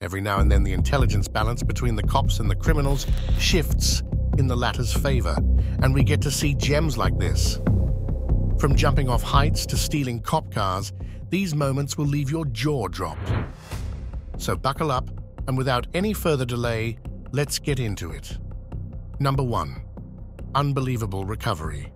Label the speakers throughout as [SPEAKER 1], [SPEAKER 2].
[SPEAKER 1] Every now and then the intelligence balance between the cops and the criminals shifts in the latter's favor, and we get to see gems like this. From jumping off heights to stealing cop cars, these moments will leave your jaw dropped. So buckle up, and without any further delay, let's get into it. Number 1. Unbelievable recovery.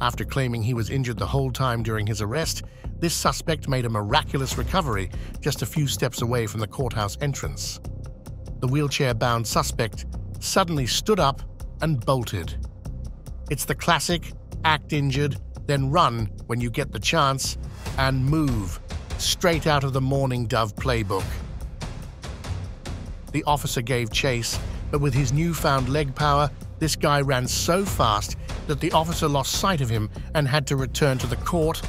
[SPEAKER 1] After claiming he was injured the whole time during his arrest, this suspect made a miraculous recovery just a few steps away from the courthouse entrance. The wheelchair-bound suspect suddenly stood up and bolted. It's the classic act injured, then run when you get the chance, and move, straight out of the Morning Dove playbook. The officer gave chase, but with his newfound leg power, this guy ran so fast that the officer lost sight of him and had to return to the court,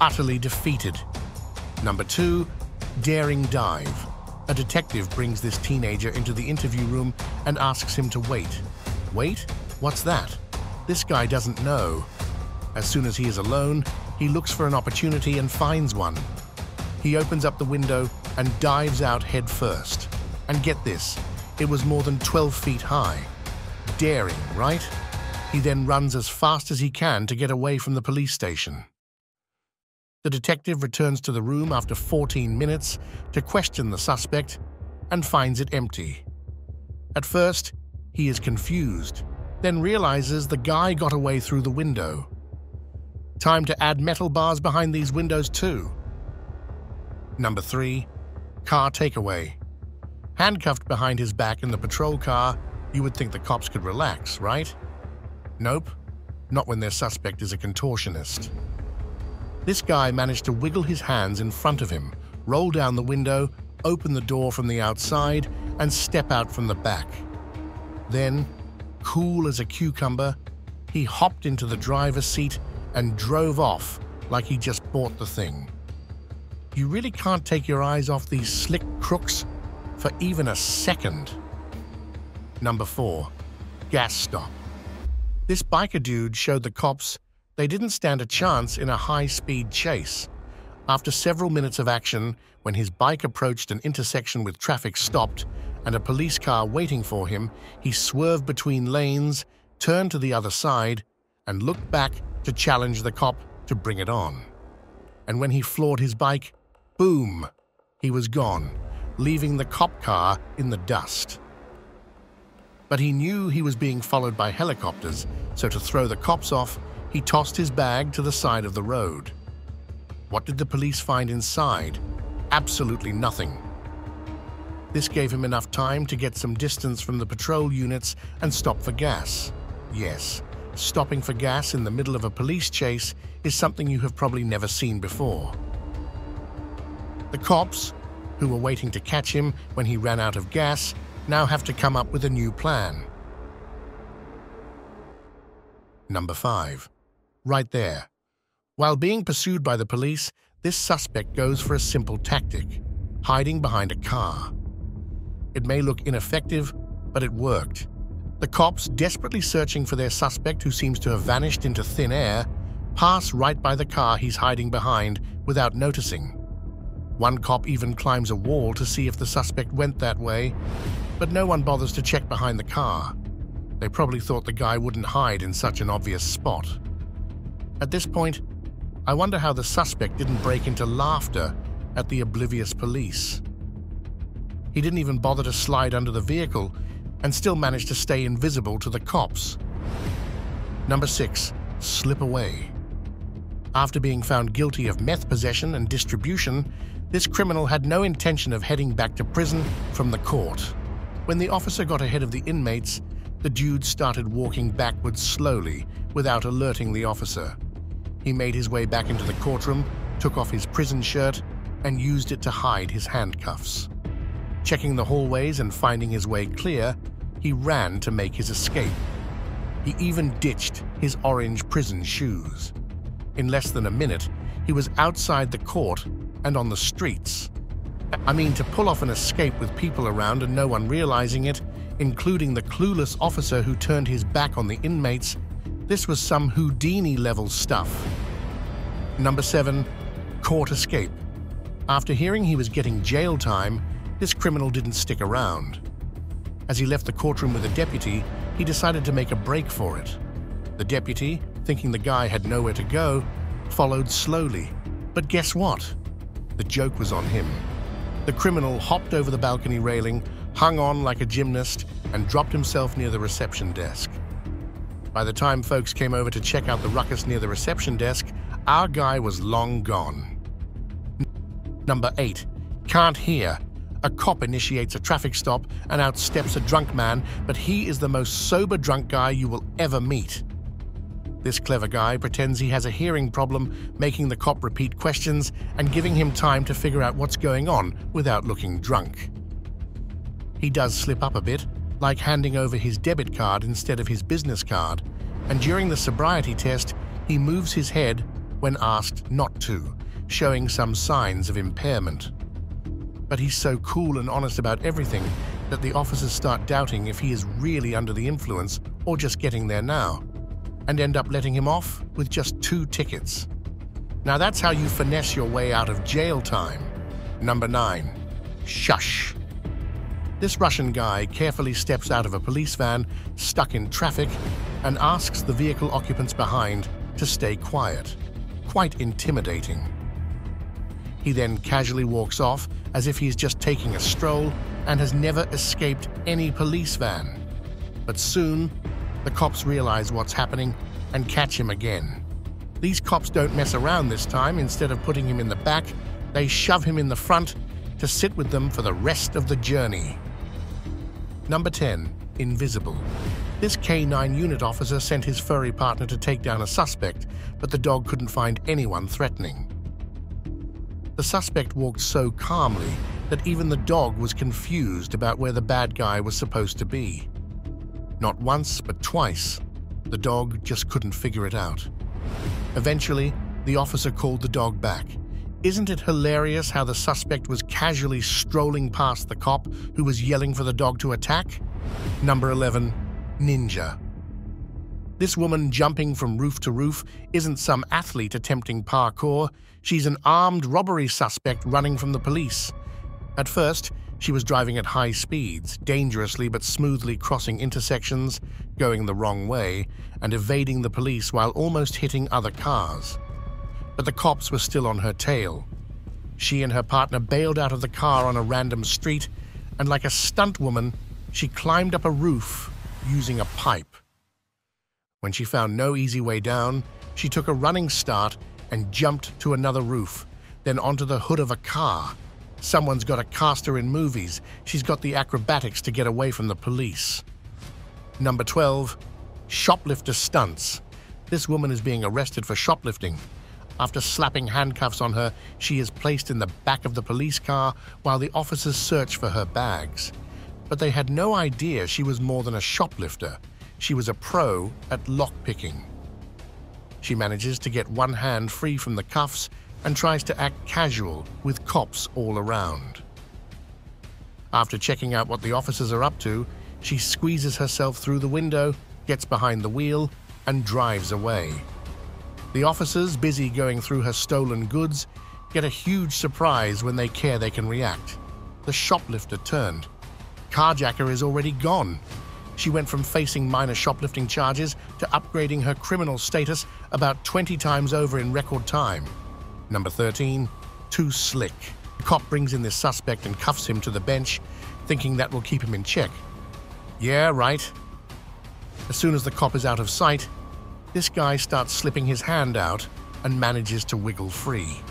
[SPEAKER 1] utterly defeated. Number 2, daring dive. A detective brings this teenager into the interview room and asks him to wait. Wait? What's that? This guy doesn't know. As soon as he is alone, he looks for an opportunity and finds one. He opens up the window and dives out head first. And get this, it was more than 12 feet high. Daring, right? He then runs as fast as he can to get away from the police station. The detective returns to the room after 14 minutes to question the suspect and finds it empty. At first, he is confused, then realizes the guy got away through the window. Time to add metal bars behind these windows too. Number 3, car takeaway. Handcuffed behind his back in the patrol car, you would think the cops could relax, right? Nope, not when their suspect is a contortionist. This guy managed to wiggle his hands in front of him, roll down the window, open the door from the outside, and step out from the back. Then, cool as a cucumber, he hopped into the driver's seat and drove off like he just bought the thing. You really can't take your eyes off these slick crooks for even a second. Number 4, gas stop. This biker dude showed the cops they didn't stand a chance in a high-speed chase. After several minutes of action, when his bike approached an intersection with traffic stopped and a police car waiting for him, he swerved between lanes, turned to the other side, and looked back to challenge the cop to bring it on. And when he floored his bike, boom, he was gone, leaving the cop car in the dust. But he knew he was being followed by helicopters, so to throw the cops off, he tossed his bag to the side of the road. What did the police find inside? Absolutely nothing. This gave him enough time to get some distance from the patrol units and stop for gas. Yes, stopping for gas in the middle of a police chase is something you have probably never seen before. The cops, who were waiting to catch him when he ran out of gas, now have to come up with a new plan. Number 5. Right there. While being pursued by the police, this suspect goes for a simple tactic, hiding behind a car. It may look ineffective, but it worked. The cops, desperately searching for their suspect who seems to have vanished into thin air, pass right by the car he's hiding behind without noticing. One cop even climbs a wall to see if the suspect went that way, but no one bothers to check behind the car. They probably thought the guy wouldn't hide in such an obvious spot. At this point, I wonder how the suspect didn't break into laughter at the oblivious police. He didn't even bother to slide under the vehicle and still managed to stay invisible to the cops. Number 6, slip away. After being found guilty of meth possession and distribution, this criminal had no intention of heading back to prison from the court. When the officer got ahead of the inmates, the dude started walking backwards slowly without alerting the officer. He made his way back into the courtroom, took off his prison shirt, and used it to hide his handcuffs. Checking the hallways and finding his way clear, he ran to make his escape. He even ditched his orange prison shoes. In less than a minute, he was outside the court and on the streets. I mean, to pull off an escape with people around and no one realizing it, including the clueless officer who turned his back on the inmates, this was some Houdini-level stuff. Number 7, court escape. After hearing he was getting jail time, This criminal didn't stick around. As he left the courtroom with a deputy, he decided to make a break for it. The deputy, thinking the guy had nowhere to go, followed slowly. But guess what? The joke was on him. The criminal hopped over the balcony railing, hung on like a gymnast, and dropped himself near the reception desk. By the time folks came over to check out the ruckus near the reception desk, our guy was long gone. Number 8. Can't hear. A cop initiates a traffic stop and outsteps a drunk man, but he is the most sober drunk guy you will ever meet. This clever guy pretends he has a hearing problem, making the cop repeat questions and giving him time to figure out what's going on without looking drunk. He does slip up a bit, like handing over his debit card instead of his business card, and during the sobriety test, he moves his head when asked not to, showing some signs of impairment. But he's so cool and honest about everything that the officers start doubting if he is really under the influence or just getting there now, and end up letting him off with just 2 tickets. Now that's how you finesse your way out of jail time. Number 9. Shush. This Russian guy carefully steps out of a police van stuck in traffic and asks the vehicle occupants behind to stay quiet. Quite intimidating. He then casually walks off as if he's just taking a stroll and has never escaped any police van. But soon, the cops realize what's happening and catch him again. These cops don't mess around this time. Instead of putting him in the back, they shove him in the front to sit with them for the rest of the journey. Number 10. Invisible. This K9 unit officer sent his furry partner to take down a suspect, but the dog couldn't find anyone threatening. The suspect walked so calmly that even the dog was confused about where the bad guy was supposed to be. Not once, but twice, the dog just couldn't figure it out. Eventually, the officer called the dog back. Isn't it hilarious how the suspect was casually strolling past the cop who was yelling for the dog to attack? Number 11. Ninja. This woman jumping from roof to roof isn't some athlete attempting parkour. She's an armed robbery suspect running from the police. At first, she was driving at high speeds, dangerously but smoothly crossing intersections, going the wrong way, and evading the police while almost hitting other cars. But the cops were still on her tail. She and her partner bailed out of the car on a random street, and like a stunt woman, she climbed up a roof using a pipe. When she found no easy way down, she took a running start and jumped to another roof, then onto the hood of a car. Someone's got to cast her in movies. She's got the acrobatics to get away from the police. Number 12. Shoplifter stunts. This woman is being arrested for shoplifting. After slapping handcuffs on her, she is placed in the back of the police car while the officers search for her bags. But they had no idea she was more than a shoplifter. She was a pro at lockpicking. She manages to get one hand free from the cuffs and tries to act casual with cops all around. After checking out what the officers are up to, she squeezes herself through the window, gets behind the wheel, and drives away. The officers, busy going through her stolen goods, get a huge surprise when they can react. The shoplifter turned. Carjacker is already gone. She went from facing minor shoplifting charges to upgrading her criminal status about 20 times over in record time. Number 13. Too slick. The cop brings in this suspect and cuffs him to the bench, thinking that will keep him in check. Yeah, right. As soon as the cop is out of sight, this guy starts slipping his hand out and manages to wiggle free.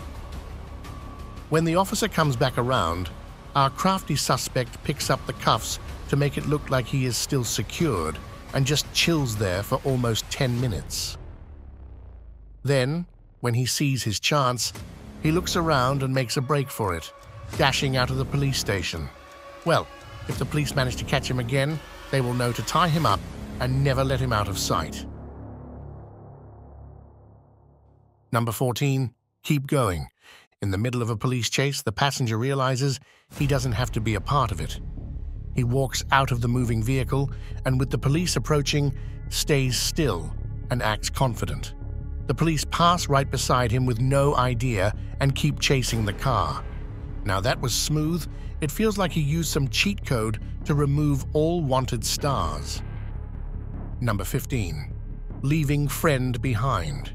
[SPEAKER 1] When the officer comes back around, our crafty suspect picks up the cuffs to make it look like he is still secured and just chills there for almost 10 minutes. Then, when he sees his chance, he looks around and makes a break for it, dashing out of the police station. Well, if the police manage to catch him again, they will know to tie him up and never let him out of sight. Number 14. Keep going. In the middle of a police chase, the passenger realizes he doesn't have to be a part of it. He walks out of the moving vehicle and, with the police approaching, stays still and acts confident. The police pass right beside him with no idea and keep chasing the car. Now that was smooth. It feels like he used some cheat code to remove all wanted stars. Number 15. Leaving friend behind.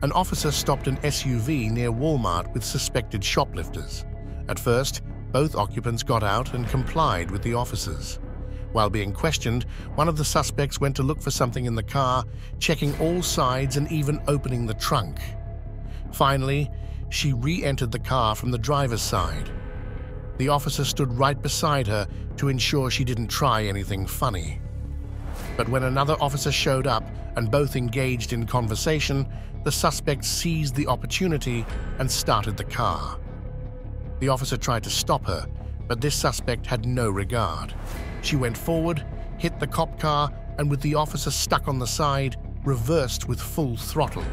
[SPEAKER 1] An officer stopped an SUV near Walmart with suspected shoplifters. At first, both occupants got out and complied with the officers. While being questioned, one of the suspects went to look for something in the car, checking all sides and even opening the trunk. Finally, she re-entered the car from the driver's side. The officer stood right beside her to ensure she didn't try anything funny. But when another officer showed up and both engaged in conversation, the suspect seized the opportunity and started the car. The officer tried to stop her, but this suspect had no regard. She went forward, hit the cop car, and with the officer stuck on the side, reversed with full throttle.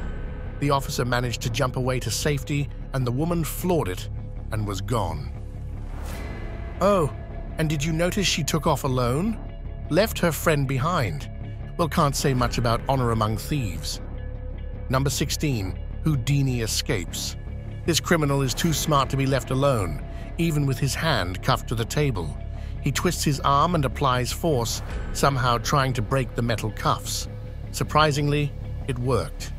[SPEAKER 1] The officer managed to jump away to safety, and the woman floored it and was gone. Oh, and did you notice she took off alone? Left her friend behind. Well, can't say much about honor among thieves. Number 16. Houdini escapes. This criminal is too smart to be left alone, even with his hand cuffed to the table. He twists his arm and applies force, somehow trying to break the metal cuffs. Surprisingly, it worked.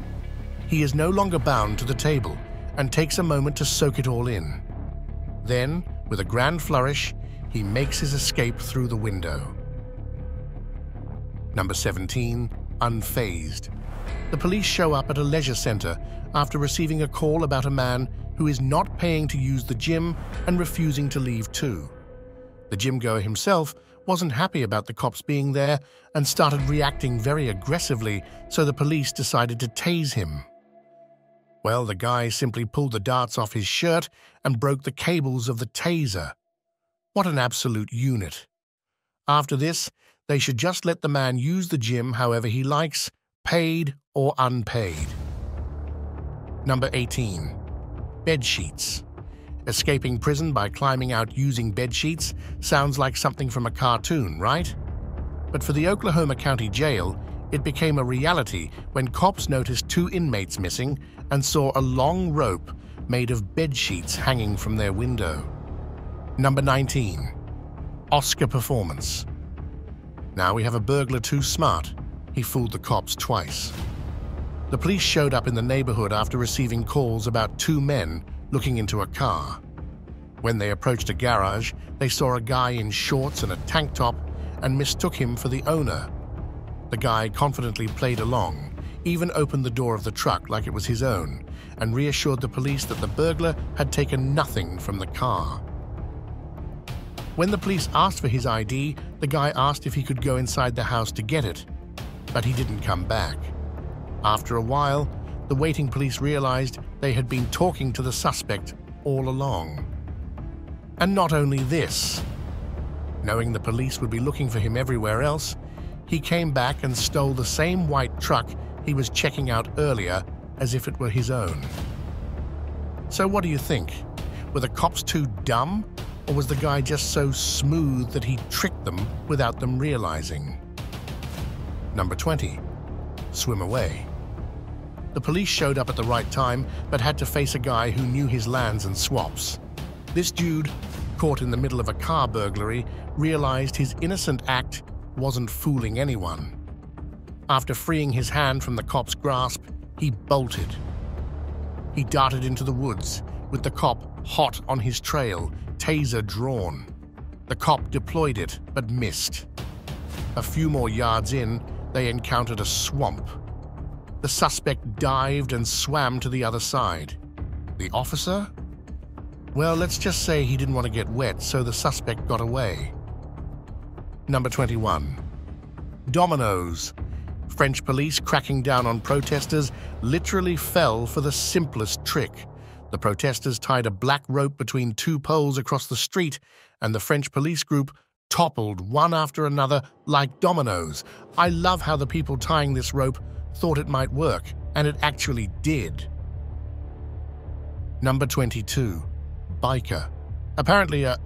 [SPEAKER 1] He is no longer bound to the table and takes a moment to soak it all in. Then, with a grand flourish, he makes his escape through the window. Number 17. Unfazed. The police show up at a leisure center after receiving a call about a man who is not paying to use the gym and refusing to leave too. The gym-goer himself wasn't happy about the cops being there and started reacting very aggressively, so the police decided to tase him. Well, the guy simply pulled the darts off his shirt and broke the cables of the taser. What an absolute unit. After this, they should just let the man use the gym however he likes, paid or unpaid. Number 18. Bed sheets. Escaping prison by climbing out using bed sheets sounds like something from a cartoon, right? But for the Oklahoma County Jail, it became a reality when cops noticed 2 inmates missing and saw a long rope made of bed sheets hanging from their window. Number 19. Oscar performance. Now we have a burglar too smart. He fooled the cops twice. The police showed up in the neighborhood after receiving calls about 2 men looking into a car. When they approached a garage, they saw a guy in shorts and a tank top and mistook him for the owner. The guy confidently played along, even opened the door of the truck like it was his own, and reassured the police that the burglar had taken nothing from the car. When the police asked for his ID, the guy asked if he could go inside the house to get it, but he didn't come back. After a while, the waiting police realized they had been talking to the suspect all along. And not only this. Knowing the police would be looking for him everywhere else, he came back and stole the same white truck he was checking out earlier as if it were his own. So what do you think? Were the cops too dumb, or was the guy just so smooth that he tricked them without them realizing? Number 20. Swim away. The police showed up at the right time, but had to face a guy who knew his lands and swaps. This dude, caught in the middle of a car burglary, realized his innocent act wasn't fooling anyone. After freeing his hand from the cop's grasp, he bolted. He darted into the woods, with the cop hot on his trail, taser drawn. The cop deployed it, but missed. A few more yards in, they encountered a swamp. The suspect dived and swam to the other side. The officer? Well, let's just say he didn't want to get wet, so the suspect got away. Number 21. Dominoes. French police cracking down on protesters literally fell for the simplest trick. The protesters tied a black rope between 2 poles across the street, and the French police group toppled one after another like dominoes. I love how the people tying this rope thought it might work, and it actually did. Number 22. Biker. Apparently a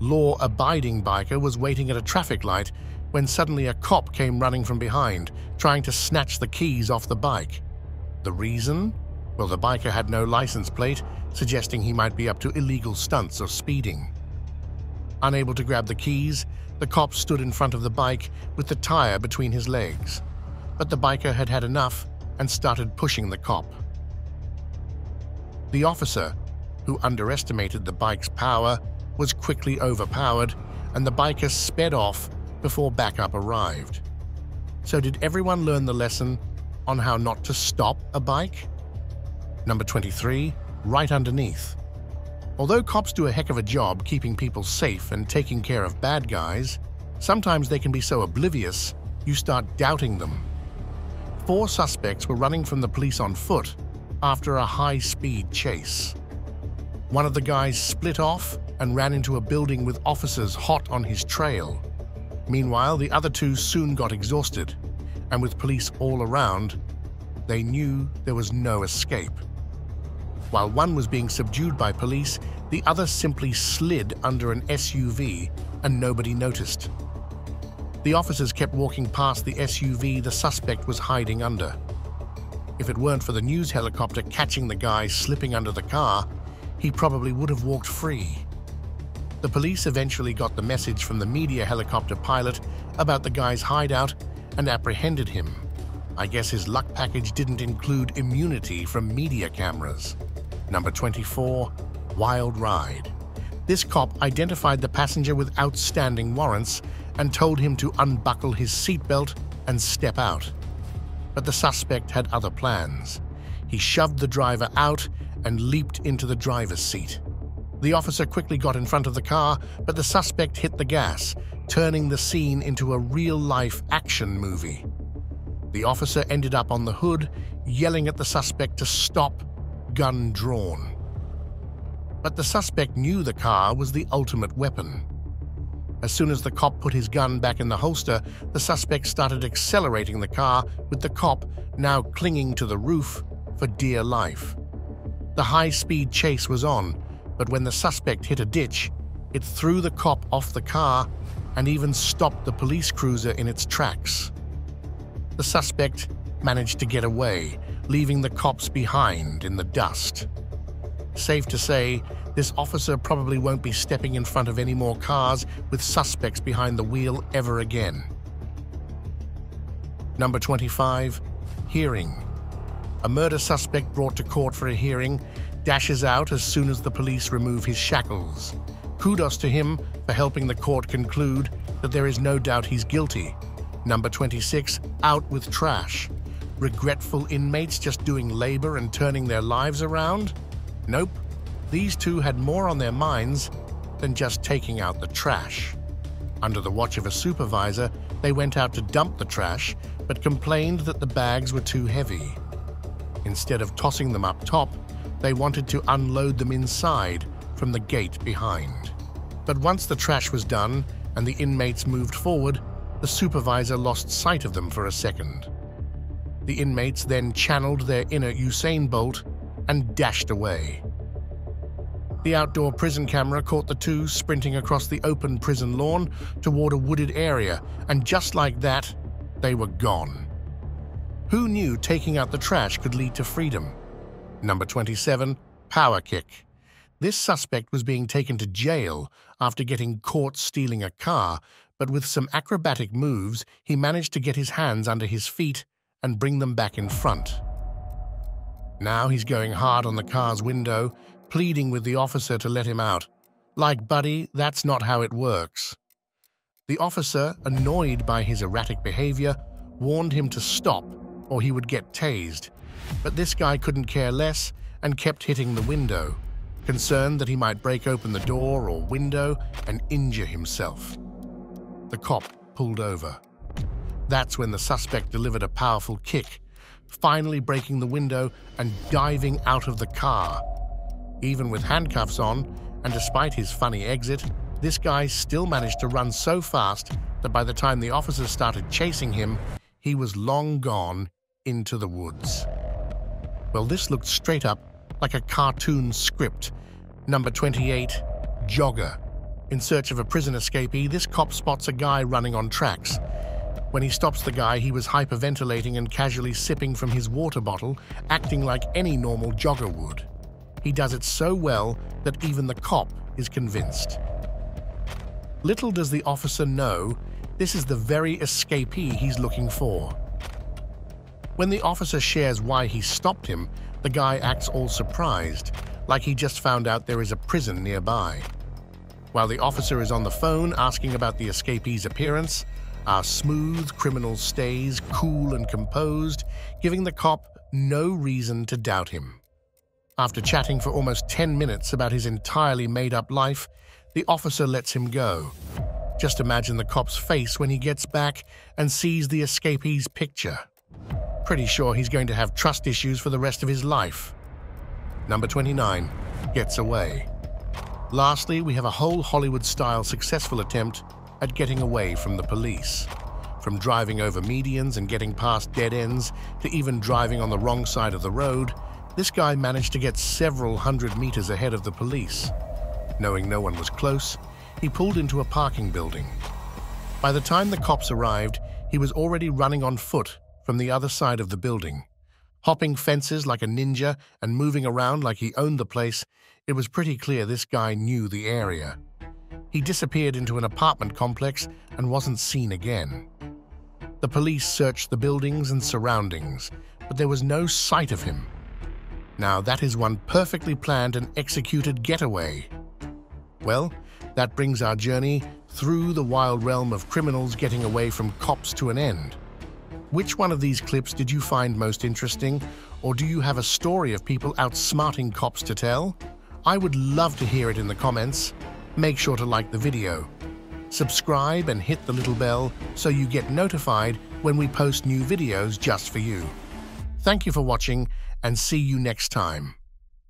[SPEAKER 1] law-abiding biker was waiting at a traffic light when suddenly a cop came running from behind, trying to snatch the keys off the bike. The reason? Well, the biker had no license plate, suggesting he might be up to illegal stunts or speeding. Unable to grab the keys, the cop stood in front of the bike with the tire between his legs. But the biker had had enough and started pushing the cop. The officer, who underestimated the bike's power, was quickly overpowered, and the biker sped off before backup arrived. So did everyone learn the lesson on how not to stop a bike? Number 23, right underneath. Although cops do a heck of a job keeping people safe and taking care of bad guys, sometimes they can be so oblivious you start doubting them. 4 suspects were running from the police on foot after a high-speed chase. One of the guys split off and ran into a building with officers hot on his trail. Meanwhile, the other 2 soon got exhausted, and with police all around, they knew there was no escape. While one was being subdued by police, the other simply slid under an SUV and nobody noticed. The officers kept walking past the SUV the suspect was hiding under. If it weren't for the news helicopter catching the guy slipping under the car, he probably would have walked free. The police eventually got the message from the media helicopter pilot about the guy's hideout and apprehended him. I guess his luck package didn't include immunity from media cameras. Number 24, wild ride. This cop identified the passenger with outstanding warrants and told him to unbuckle his seatbelt and step out. But the suspect had other plans. He shoved the driver out and leaped into the driver's seat. The officer quickly got in front of the car, but the suspect hit the gas, turning the scene into a real-life action movie. The officer ended up on the hood, yelling at the suspect to stop, gun drawn. But the suspect knew the car was the ultimate weapon. As soon as the cop put his gun back in the holster, the suspect started accelerating the car, with the cop now clinging to the roof for dear life. The high-speed chase was on, but when the suspect hit a ditch, it threw the cop off the car and even stopped the police cruiser in its tracks. The suspect managed to get away, leaving the cops behind in the dust. Safe to say, this officer probably won't be stepping in front of any more cars with suspects behind the wheel ever again. Number 25, hearing. A murder suspect brought to court for a hearing dashes out as soon as the police remove his shackles. Kudos to him for helping the court conclude that there is no doubt he's guilty. Number 26, out with trash. Regretful inmates just doing labor and turning their lives around? Nope. These 2 had more on their minds than just taking out the trash. Under the watch of a supervisor, they went out to dump the trash, but complained that the bags were too heavy. Instead of tossing them up top, they wanted to unload them inside from the gate behind. But once the trash was done and the inmates moved forward, the supervisor lost sight of them for a second. The inmates then channeled their inner Usain Bolt and dashed away. The outdoor prison camera caught the 2 sprinting across the open prison lawn toward a wooded area, and just like that, they were gone. Who knew taking out the trash could lead to freedom? Number 27, power kick. This suspect was being taken to jail after getting caught stealing a car, but with some acrobatic moves, he managed to get his hands under his feet and bring them back in front. Now he's going hard on the car's window, pleading with the officer to let him out. Like, buddy, that's not how it works. The officer, annoyed by his erratic behavior, warned him to stop or he would get tased. But this guy couldn't care less and kept hitting the window, concerned that he might break open the door or window and injure himself. The cop pulled over. That's when the suspect delivered a powerful kick, finally breaking the window and diving out of the car. Even with handcuffs on, and despite his funny exit, this guy still managed to run so fast that by the time the officers started chasing him, he was long gone into the woods. Well, this looked straight up like a cartoon script. Number 28, jogger. In search of a prison escapee, this cop spots a guy running on tracks. When he stops the guy, he was hyperventilating and casually sipping from his water bottle, acting like any normal jogger would. He does it so well that even the cop is convinced. Little does the officer know, this is the very escapee he's looking for. When the officer shares why he stopped him, the guy acts all surprised, like he just found out there is a prison nearby. While the officer is on the phone asking about the escapee's appearance, our smooth criminal stays cool and composed, giving the cop no reason to doubt him. After chatting for almost 10 minutes about his entirely made-up life, the officer lets him go. Just imagine the cop's face when he gets back and sees the escapee's picture. Pretty sure he's going to have trust issues for the rest of his life. Number 29, gets away. Lastly, we have a whole Hollywood-style successful attempt at getting away from the police. From driving over medians and getting past dead ends to even driving on the wrong side of the road, this guy managed to get several hundred meters ahead of the police. Knowing no one was close, he pulled into a parking building. By the time the cops arrived, he was already running on foot from the other side of the building. Hopping fences like a ninja and moving around like he owned the place, it was pretty clear this guy knew the area. He disappeared into an apartment complex and wasn't seen again. The police searched the buildings and surroundings, but there was no sight of him. Now that is one perfectly planned and executed getaway. Well, that brings our journey through the wild realm of criminals getting away from cops to an end. Which one of these clips did you find most interesting, or do you have a story of people outsmarting cops to tell? I would love to hear it in the comments. Make sure to like the video. Subscribe and hit the little bell so you get notified when we post new videos just for you. Thank you for watching and see you next time.